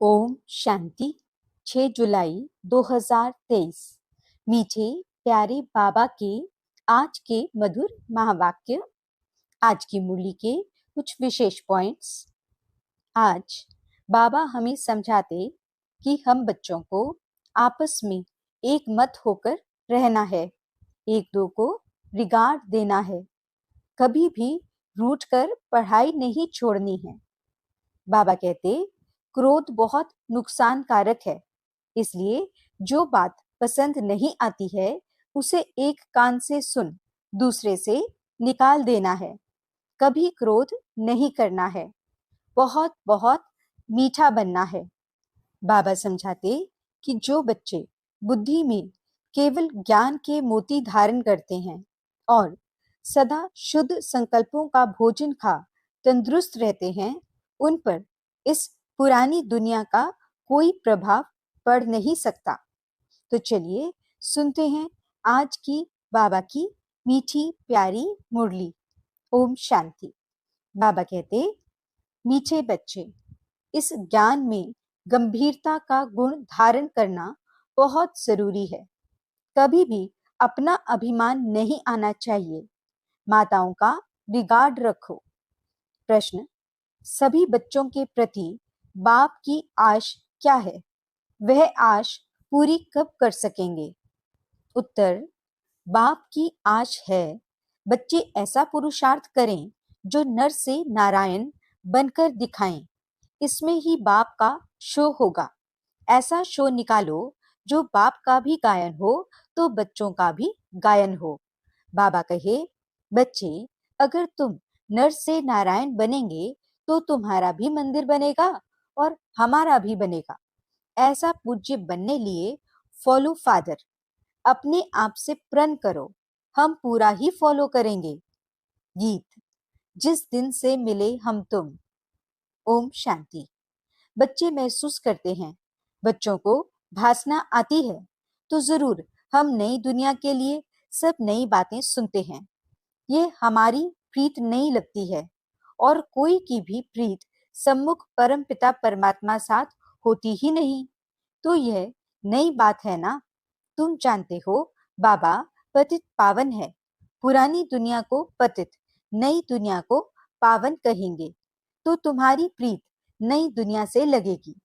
ओम शांति। 6 जुलाई 2023। मीठे प्यारे बाबा के आज के मधुर महावाक्य। आज की मुरली के कुछ विशेष पॉइंट्स। आज बाबा हमें समझाते कि हम बच्चों को आपस में एक मत होकर रहना है, एक दो को रिगार्ड देना है, कभी भी रूठ कर पढ़ाई नहीं छोड़नी है। बाबा कहते क्रोध बहुत नुकसानकारक है, इसलिए जो बात पसंद नहीं आती है उसे एक कान से सुन दूसरे से निकाल देना है। कभी क्रोध नहीं करना है, बहुत बहुत मीठा बनना है। बाबा समझाते कि जो बच्चे बुद्धि में केवल ज्ञान के मोती धारण करते हैं और सदा शुद्ध संकल्पों का भोजन खा तंदुरुस्त रहते हैं, उन पर इस पुरानी दुनिया का कोई प्रभाव पड़ नहीं सकता। तो चलिए सुनते हैं आज की बाबा की मीठी प्यारी मुरली। ओम शांति। बाबा कहते, मीठे बच्चे, इस ज्ञान में गंभीरता का गुण धारण करना बहुत जरूरी है। कभी भी अपना अभिमान नहीं आना चाहिए। माताओं का रिगार्ड रखो। प्रश्न, सभी बच्चों के प्रति बाप की आश क्या है? वह आश पूरी कब कर सकेंगे? उत्तर, बाप की आश है बच्चे ऐसा पुरुषार्थ करें जो नर से नारायण बनकर दिखाएं। इसमें ही बाप का शो होगा। ऐसा शो निकालो जो बाप का भी गायन हो तो बच्चों का भी गायन हो। बाबा कहे, बच्चे, अगर तुम नर से नारायण बनेंगे तो तुम्हारा भी मंदिर बनेगा और हमारा भी बनेगा। ऐसा पूज्य बनने लिए फॉलो फादर। अपने आप से प्रण करो, हम पूरा ही फॉलो करेंगे। गीत, जिस दिन से मिले हम तुम। ओम शांति। बच्चे महसूस करते हैं बच्चों को भाषना आती है तो जरूर हम नई दुनिया के लिए सब नई बातें सुनते हैं। ये हमारी प्रीत नहीं लगती है और कोई की भी प्रीत सम्मुख परम पिता परमात्मा साथ होती ही नहीं। तो यह नई बात है ना। तुम जानते हो बाबा पतित पावन है। पुरानी दुनिया को पतित, नई दुनिया को पावन कहेंगे तो तुम्हारी प्रीत नई दुनिया से लगेगी।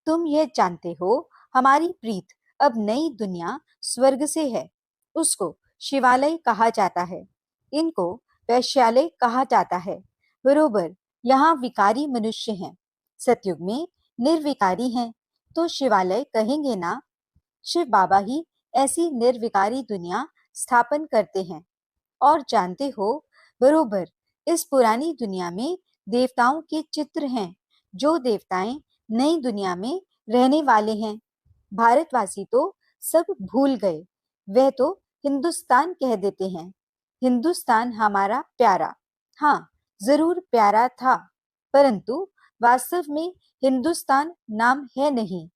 तुम यह जानते हो हमारी प्रीत अब नई दुनिया स्वर्ग से है। उसको शिवालय कहा जाता है, इनको वैश्यालय कहा जाता है। बरोबर यहाँ विकारी मनुष्य हैं, सतयुग में निर्विकारी हैं, तो शिवालय कहेंगे ना। शिव बाबा ही ऐसी निर्विकारी दुनिया स्थापन करते हैं। और जानते हो बरोबर इस पुरानी दुनिया में देवताओं के चित्र हैं। जो देवताएं नई दुनिया में रहने वाले हैं। भारतवासी तो सब भूल गए, वह तो हिंदुस्तान कह देते हैं। हिंदुस्तान हमारा प्यारा, हाँ जरूर प्यारा था, परंतु वास्तव में हिंदुस्तान नाम है नहीं,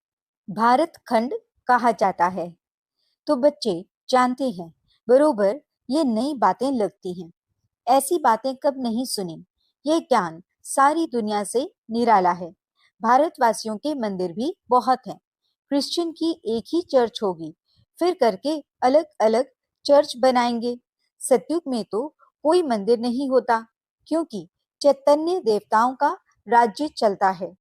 भारत खंड कहा जाता है। तो बच्चे जानते हैं बरोबर ये नई बातें लगती हैं। ऐसी बातें कब नहीं सुनी। ये ज्ञान सारी दुनिया से निराला है। भारतवासियों के मंदिर भी बहुत हैं। क्रिश्चियन की एक ही चर्च होगी, फिर करके अलग अलग चर्च बनाएंगे। सतयुग में तो कोई मंदिर नहीं होता, क्योंकि चैतन्य देवताओं का राज्य चलता है।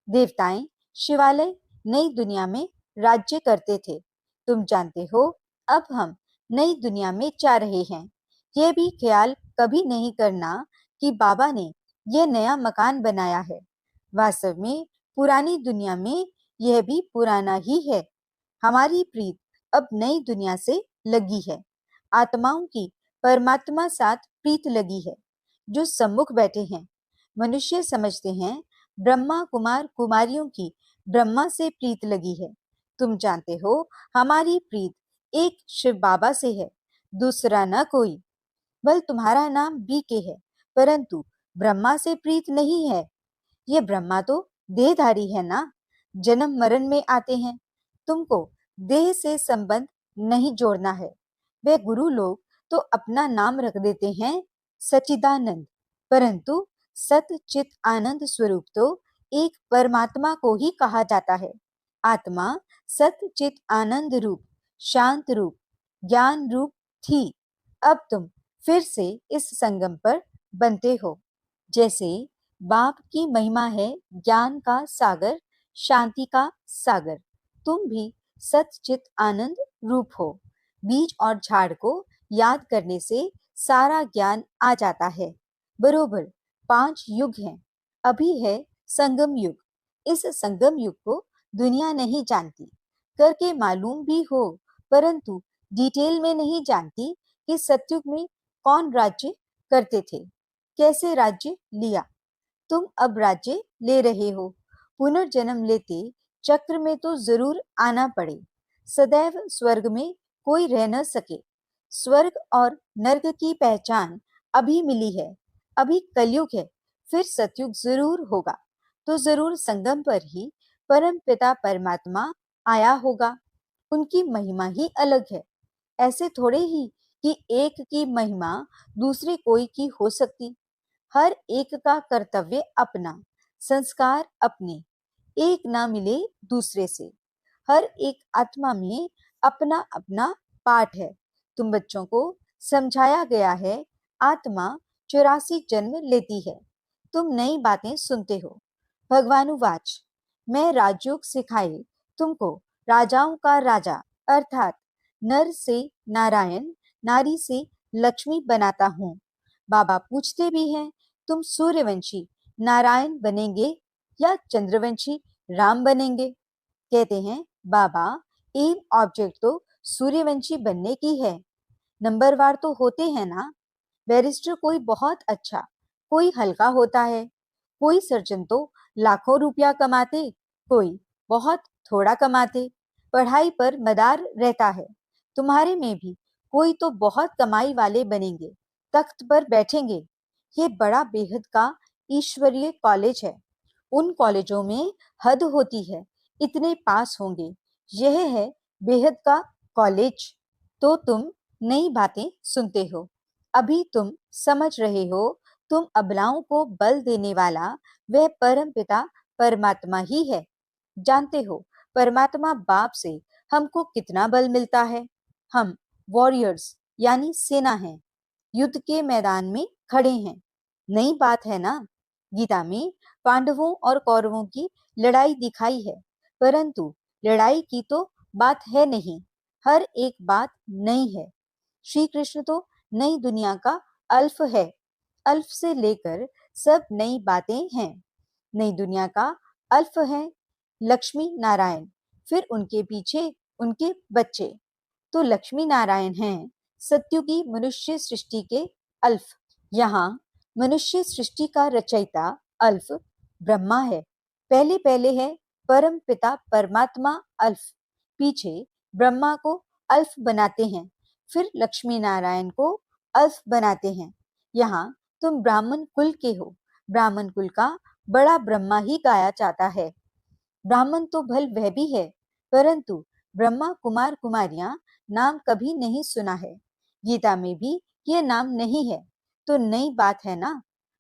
देवताएं शिवालय नई दुनिया में राज्य करते थे। तुम जानते हो अब हम नई दुनिया में जा रहे हैं। यह भी ख्याल कभी नहीं करना कि बाबा ने यह नया मकान बनाया है। वास्तव में पुरानी दुनिया में यह भी पुराना ही है। हमारी प्रीत अब नई दुनिया से लगी है। आत्माओं की परमात्मा साथ प्रीत लगी है जो सम्मुख बैठे हैं। मनुष्य समझते हैं ब्रह्मा कुमार कुमारियों की ब्रह्मा से प्रीत लगी है। तुम जानते हो हमारी प्रीत एक शिव बाबा से है, दूसरा न कोई। बल तुम्हारा नाम बीके है, परंतु ब्रह्मा से प्रीत नहीं है। ये ब्रह्मा तो देहधारी है ना, जन्म मरण में आते हैं। तुमको देह से संबंध नहीं जोड़ना है। वे गुरु लोग तो अपना नाम रख देते हैं सचिदानंद, परंतु सत चित आनंद स्वरूप तो एक परमात्मा को ही कहा जाता है। आत्मा सत्य चित आनंद रूप, शांत रूप, ज्ञान रूप थी। अब तुम फिर से इस संगम पर बनते हो। जैसे बाप की महिमा है ज्ञान का सागर, शांति का सागर, तुम भी सच्चित आनंद रूप हो। बीज और झाड़ को याद करने से सारा ज्ञान आ जाता है। बरोबर 5 युग हैं। अभी है संगम युग। इस संगम युग को दुनिया नहीं जानती, करके मालूम भी हो, परंतु डिटेल में नहीं जानती कि सतयुग में कौन राज्य करते थे, कैसे राज्य लिया। तुम अब राज्य ले रहे हो। पुनर्जन्म लेते चक्र में तो जरूर आना पड़े। सदैव स्वर्ग में कोई रह न सके। स्वर्ग और नर्क की पहचान अभी मिली है। अभी कलयुग है, फिर सतयुग जरूर होगा। तो जरूर संगम पर ही परम पिता परमात्मा आया होगा। उनकी महिमा ही अलग है। ऐसे थोड़े ही कि एक की महिमा दूसरे कोई की हो सकती। हर एक का कर्तव्य अपना, संस्कार अपने, एक ना मिले दूसरे से। हर एक आत्मा में अपना अपना पाठ है। तुम बच्चों को समझाया गया है आत्मा 84 जन्म लेती है। तुम नई बातें सुनते हो। भगवानुवाच, मैं राजयोग सिखाए तुमको राजाओं का राजा अर्थात नर से नारायण, नारी से लक्ष्मी बनाता हूँ। बाबा पूछते भी हैं, तुम सूर्यवंशी नारायण बनेंगे या चंद्रवंशी राम बनेंगे? कहते हैं बाबा, एम ऑब्जेक्ट तो सूर्यवंशी बनने की है। नंबरवार तो होते हैं ना। बैरिस्टर कोई बहुत अच्छा, कोई हल्का होता है। कोई सर्जन तो लाखों रुपया कमाते, कोई बहुत थोड़ा कमाते। पढ़ाई पर मदार रहता है। तुम्हारे में भी कोई तो बहुत कमाई वाले बनेंगे, तख्त पर बैठेंगे। ये बड़ा बेहद का ईश्वरीय कॉलेज है। उन कॉलेजों में हद होती है, इतने पास होंगे। यह है बेहद का कॉलेज। तो तुम नई बातें सुनते हो। अभी तुम समझ रहे हो, तुम अबलाओं को बल देने वाला वह परम पिता परमात्मा ही है। जानते हो परमात्मा बाप से हमको कितना बल मिलता है। हम वॉरियर्स यानी सेना हैं, युद्ध के मैदान में खड़े हैं। नई बात है ना। गीता में पांडवों और कौरवों की लड़ाई दिखाई है, परंतु लड़ाई की तो बात है नहीं। हर एक बात नई है। श्री कृष्ण तो नई दुनिया का अल्फ है। अल्फ से लेकर सब नई बातें हैं। नई दुनिया का अल्फ है लक्ष्मी नारायण, फिर उनके पीछे उनके बच्चे। तो लक्ष्मी नारायण हैं सत्युगी मनुष्य सृष्टि के अल्फ। यहाँ मनुष्य सृष्टि का रचयिता अल्फ ब्रह्मा है। पहले पहले है परम पिता परमात्मा अल्फ। पीछे ब्रह्मा को अल्फ बनाते हैं, फिर लक्ष्मी नारायण को अल्फ बनाते हैं। यहाँ तुम ब्राह्मण कुल के हो। ब्राह्मण कुल का बड़ा ब्रह्मा ही गाया जाता है। ब्राह्मण तो भल वह भी है, परंतु ब्रह्मा कुमार कुमारियां नाम कभी नहीं सुना है। गीता में भी यह नाम नहीं है। तो नई बात है ना।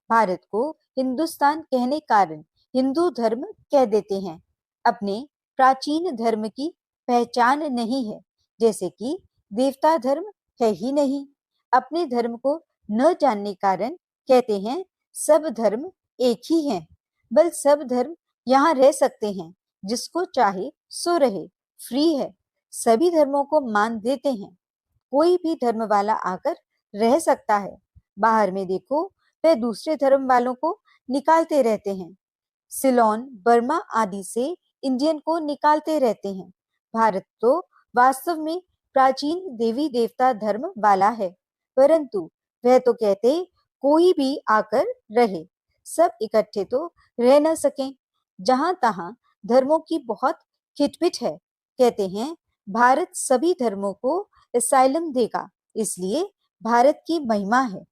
भारत को हिंदुस्तान कहने कारण हिंदू धर्म कह देते हैं। अपने प्राचीन धर्म की पहचान नहीं है, जैसे कि देवता धर्म है ही नहीं। अपने धर्म को न जानने कारण कहते हैं सब धर्म एक ही हैं। बल सब धर्म यहाँ रह सकते हैं, जिसको चाहे सो रहे, फ्री है। सभी धर्मों को मान देते हैं। कोई भी धर्म वाला आकर रह सकता है। बाहर में देखो, वे दूसरे धर्म वालों को निकालते रहते हैं। सिलोन, बर्मा आदि से इंडियन को निकालते रहते हैं। भारत तो वास्तव में प्राचीन देवी देवता धर्म वाला है, परंतु वह तो कहते कोई भी आकर रहे, सब इकट्ठे तो रह न सकें। जहां तहां धर्मों की बहुत खिटपिट है। कहते हैं भारत सभी धर्मों को एसाइलम देगा, इसलिए भारत की महिमा है।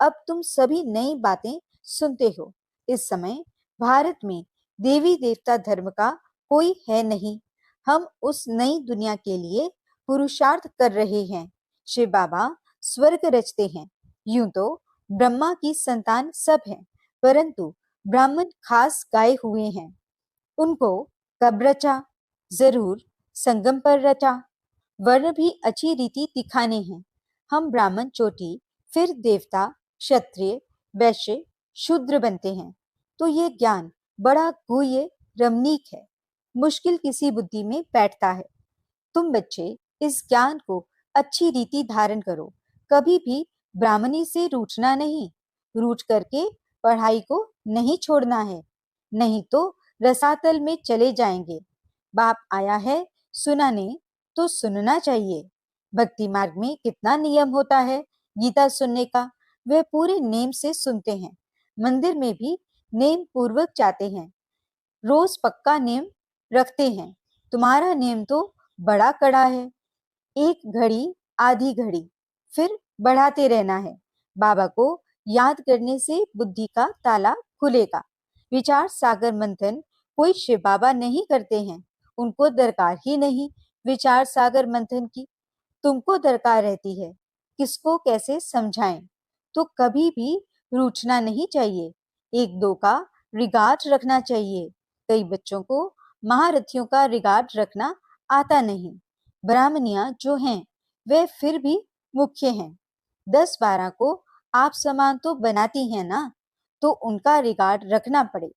अब तुम सभी नई बातें सुनते हो। इस समय भारत में देवी देवता धर्म का कोई है नहीं। हम उस नई दुनिया के लिए पुरुषार्थ कर रहे हैं। शिव बाबा स्वर्ग रचते हैं। यूं तो ब्रह्मा की संतान सब हैं, परंतु ब्राह्मण खास गाए हुए हैं, उनको कब रचा, जरूर संगम पर रचा। वर्ण भी अच्छी रीति दिखाने हैं, हम ब्राह्मण चोटी, फिर देवता, क्षत्रिय, वैश्य, शूद्र बनते हैं। तो ये ज्ञान बड़ा गुह्य रमणीक है, मुश्किल किसी बुद्धि में बैठता है। तुम बच्चे इस ज्ञान को अच्छी रीति धारण करो, कभी भी ब्राह्मणी से रूठना नहीं, रूठ करके पढ़ाई को नहीं छोड़ना है, नहीं तो रसातल में चले जाएंगे। बाप आया है सुनाने, तो सुनना चाहिए। भक्ति मार्ग में कितना नियम होता है गीता सुनने का, वे पूरे नेम से सुनते हैं। मंदिर में भी नेम पूर्वक जाते हैं, रोज पक्का नेम रखते हैं। तुम्हारा नेम तो बड़ा कड़ा है, एक घड़ी आधी घड़ी, फिर बढ़ाते रहना है। बाबा को याद करने से बुद्धि का ताला खुलेगा। विचार सागर मंथन कोई शिव बाबा नहीं करते हैं, उनको दरकार ही नहीं विचार सागर मंथन की। तुमको दरकार रहती है, किसको कैसे समझाएं। तो कभी भी रूठना नहीं चाहिए, एक दो का रिगार्ड रखना चाहिए। कई बच्चों को महारथियों का रिगार्ड रखना आता नहीं। ब्राह्मणियां जो हैं वे फिर भी मुख्य हैं, 10-12 को आप समान तो बनाती हैं ना, तो उनका रिगार्ड रखना पड़े।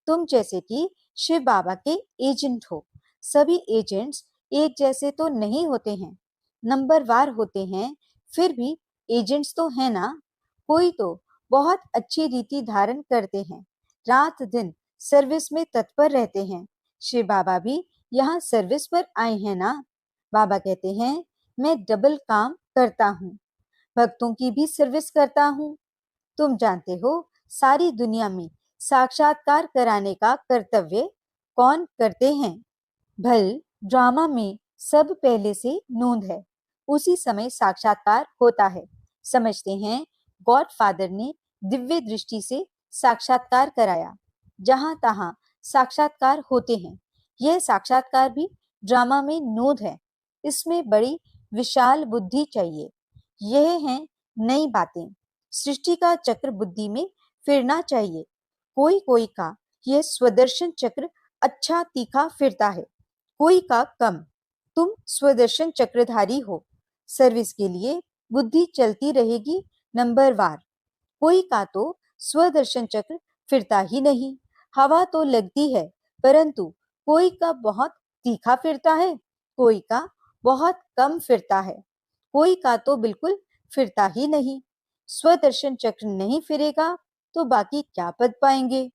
तुम जैसे कि शिव बाबा के एजेंट हो, सभी एजेंट्स एक जैसे तो नहीं होते हैं, नंबरवार होते हैं, फिर भी एजेंट्स तो है ना। कोई तो बहुत अच्छी रीति धारण करते हैं, रात दिन सर्विस में तत्पर रहते हैं। शिव बाबा भी यहाँ सर्विस पर आए हैं ना। बाबा कहते हैं मैं डबल काम करता हूँ, भक्तों की भी सर्विस करता हूँ। तुम जानते हो सारी दुनिया में साक्षात्कार कराने का कर्तव्य कौन करते हैं? भल ड्रामा में सब पहले से नोंद है, उसी समय साक्षात्कार होता है। समझते हैं गॉड फादर ने दिव्य दृष्टि से साक्षात्कार कराया, जहां तहां साक्षात्कार होते हैं। यह साक्षात्कार भी ड्रामा में नोंद है, इसमें बड़ी विशाल बुद्धि चाहिए। यह हैं नई बातें, सृष्टि का चक्र बुद्धि में फिरना चाहिए। कोई कोई का यह स्वदर्शन चक्र अच्छा तीखा फिरता है, कोई का कम। तुम स्वदर्शन चक्रधारी हो, सर्विस के लिए बुद्धि चलती रहेगी नंबरवार। कोई का तो स्वदर्शन चक्र फिरता ही नहीं, हवा तो लगती है, परंतु कोई का बहुत तीखा फिरता है, कोई का बहुत कम फिरता है, कोई का तो बिल्कुल फिरता ही नहीं। स्वदर्शन चक्र नहीं फिरेगा तो बाकी क्या पद पाएंगे?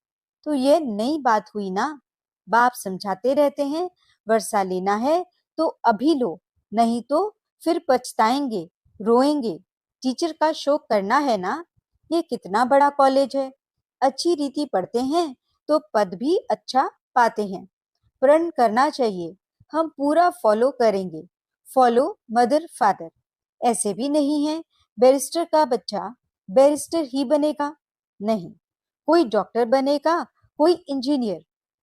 तो ये नई बात हुई ना। बाप समझाते रहते हैं वर्षा लेना है तो अभी लो, नहीं तो फिर पछताएंगे, रोएंगे। टीचर का शौक करना है ना। ये कितना बड़ा कॉलेज है, अच्छी रीति पढ़ते हैं तो पद भी अच्छा पाते हैं। प्रण करना चाहिए, हम पूरा फॉलो करेंगे, फॉलो मदर फादर। ऐसे भी नहीं है बैरिस्टर का बच्चा बैरिस्टर ही बनेगा, नहीं, कोई डॉक्टर बनेगा, कोई इंजीनियर,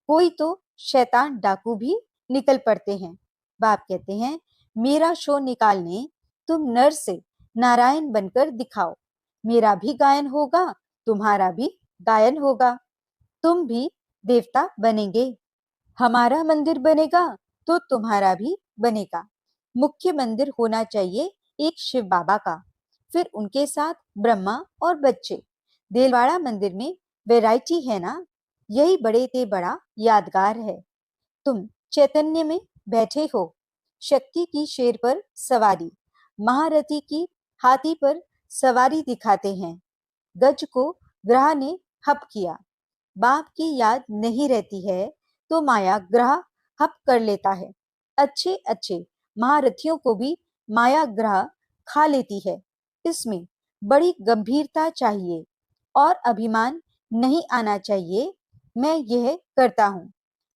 कोई तो शैतान डाकू भी निकल पड़ते हैं। बाप कहते हैं मेरा शो निकालने तुम नर से नारायण बनकर दिखाओ, मेरा भी गायन होगा, तुम्हारा भी गायन होगा, तुम भी देवता बनेंगे। हमारा मंदिर बनेगा तो तुम्हारा भी बनेगा। मुख्य मंदिर होना चाहिए एक शिव बाबा का, फिर उनके साथ ब्रह्मा और बच्चे। देलवाड़ा मंदिर में वैरायटी है ना, यही बड़े ते बड़ा यादगार है। तुम चैतन्य में बैठे हो, शक्ति की शेर पर सवारी, महारथी की हाथी पर सवारी दिखाते हैं। गज को ग्रह ने हप किया, बाप की याद नहीं रहती है तो माया ग्रह हप कर लेता है। अच्छे अच्छे महारथियों को भी माया ग्रह खा लेती है। इसमें बड़ी गंभीरता चाहिए और अभिमान नहीं आना चाहिए। मैं यह करता हूँ,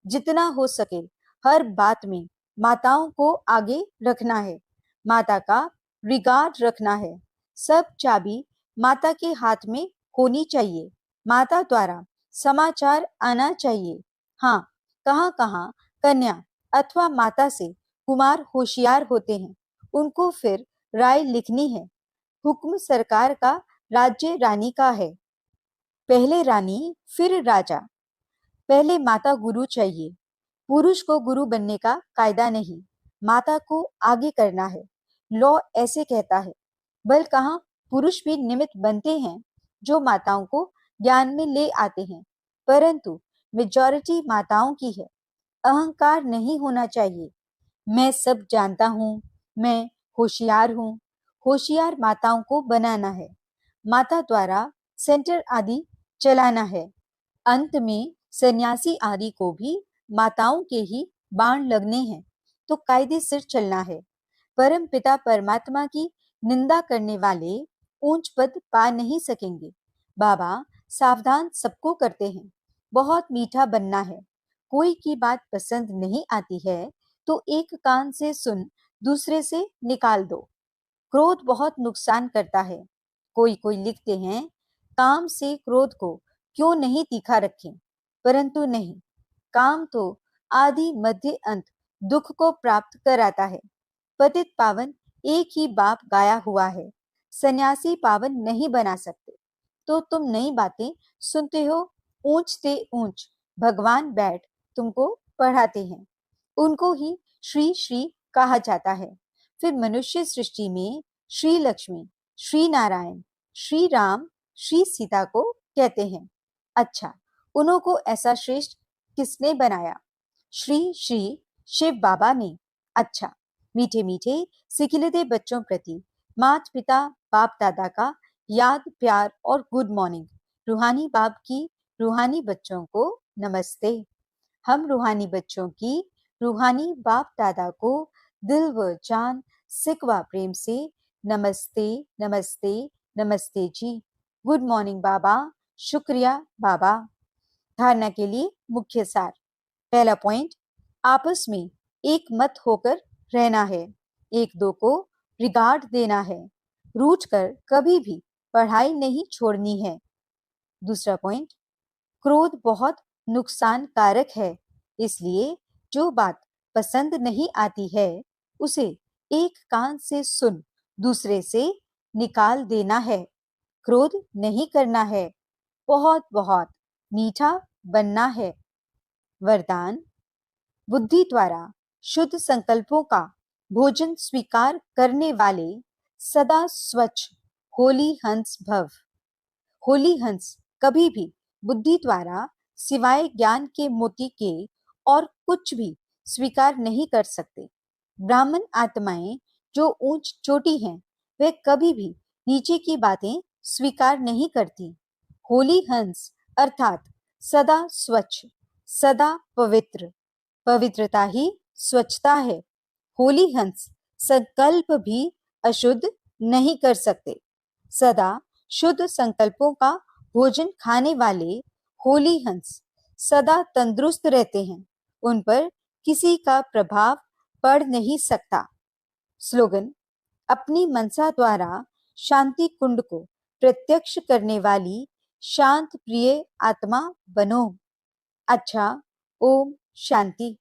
जितना हो सके हर बात में माताओं को आगे रखना है, माता का रिगार्ड रखना है। सब चाबी माता के हाथ में होनी चाहिए, माता द्वारा समाचार आना चाहिए। हाँ, कहाँ कहाँ कन्या अथवा माता से कुमार होशियार होते हैं, उनको फिर राय लिखनी है। हुक्म सरकार का, राज्य रानी का है। पहले रानी फिर राजा। पहले माता गुरु चाहिए। पुरुष को गुरु बनने का कायदा नहीं, माता को आगे करना है। लॉ ऐसे कहता है। बल कहाँ पुरुष भी निमित्त बनते हैं जो माताओं को ज्ञान में ले आते हैं, परंतु मेजॉरिटी माताओं की है। अहंकार नहीं होना चाहिए। मैं सब जानता हूँ, मैं होशियार हूँ। होशियार माताओं को बनाना है, माता द्वारा सेंटर आदि चलाना है। अंत में सन्यासी आदि को भी माताओं के ही बाण लगने हैं, तो कायदे सिर चलना है। परम पिता परमात्मा की निंदा करने वाले ऊंच पद पा नहीं सकेंगे। बाबा सावधान सबको करते हैं। बहुत मीठा बनना है। कोई की बात पसंद नहीं आती है तो एक कान से सुन, दूसरे से निकाल दो। क्रोध बहुत नुकसान करता है। कोई कोई लिखते हैं, काम से क्रोध को क्यों नहीं तीखा रखें, परंतु नहीं, काम तो आदि मध्य अंत दुख को प्राप्त कराता है। पतित पावन एक ही बाप गाया हुआ है, सन्यासी पावन नहीं बना सकते। तो तुम नई बातें सुनते हो। ऊंच से ऊंच भगवान बैठ तुमको पढ़ाते हैं, उनको ही श्री श्री कहा जाता है। फिर मनुष्य सृष्टि में श्री लक्ष्मी, श्री नारायण, श्री राम, श्री सीता को कहते हैं। अच्छा, उन्हों को ऐसा श्रेष्ठ किसने बनाया? श्री श्री शिव बाबा ने। अच्छा, मीठे मीठे सिखिलते बच्चों प्रति माता पिता बाप दादा का याद प्यार और गुड मॉर्निंग। रूहानी बाप की रूहानी बच्चों को नमस्ते। हम रूहानी बच्चों की रूहानी बाप दादा को दिल व जान सिकवा प्रेम से नमस्ते नमस्ते नमस्ते जी। गुड मॉर्निंग बाबा, शुक्रिया बाबा। धारणा के लिए मुख्य सार। पहला पॉइंट, आपस में एक मत होकर रहना है। एक दो को रिगार्ड देना है। रूठ कर कभी भी पढ़ाई नहीं छोड़नी है। दूसरा पॉइंट, क्रोध बहुत नुकसानकारक है, इसलिए जो बात पसंद नहीं आती है उसे एक कान से सुन, दूसरे से निकाल देना है। क्रोध नहीं करना है, बहुत बहुत मीठा बनना है। वरदान, बुद्धि द्वारा शुद्ध संकल्पों का भोजन स्वीकार करने वाले सदा स्वच्छ होली हंस भव। होली हंस कभी भी बुद्धि द्वारा सिवाय ज्ञान के मोती के और कुछ भी स्वीकार नहीं कर सकते। ब्राह्मण आत्माएं जो ऊंच चोटी हैं, वे कभी भी नीचे की बातें स्वीकार नहीं करती। होली हंस अर्थात सदा स्वच्छ, सदा पवित्र। पवित्रता ही स्वच्छता है। होली हंस संकल्प भी अशुद्ध नहीं कर सकते। सदा शुद्ध संकल्पों का भोजन खाने वाले होली हंस सदा तंदुरुस्त रहते हैं। उन पर किसी का प्रभाव पड़ नहीं सकता। स्लोगन, अपनी मनसा द्वारा शांति कुंड को प्रत्यक्ष करने वाली शांत प्रिय आत्मा बनो। अच्छा, ओम शांति।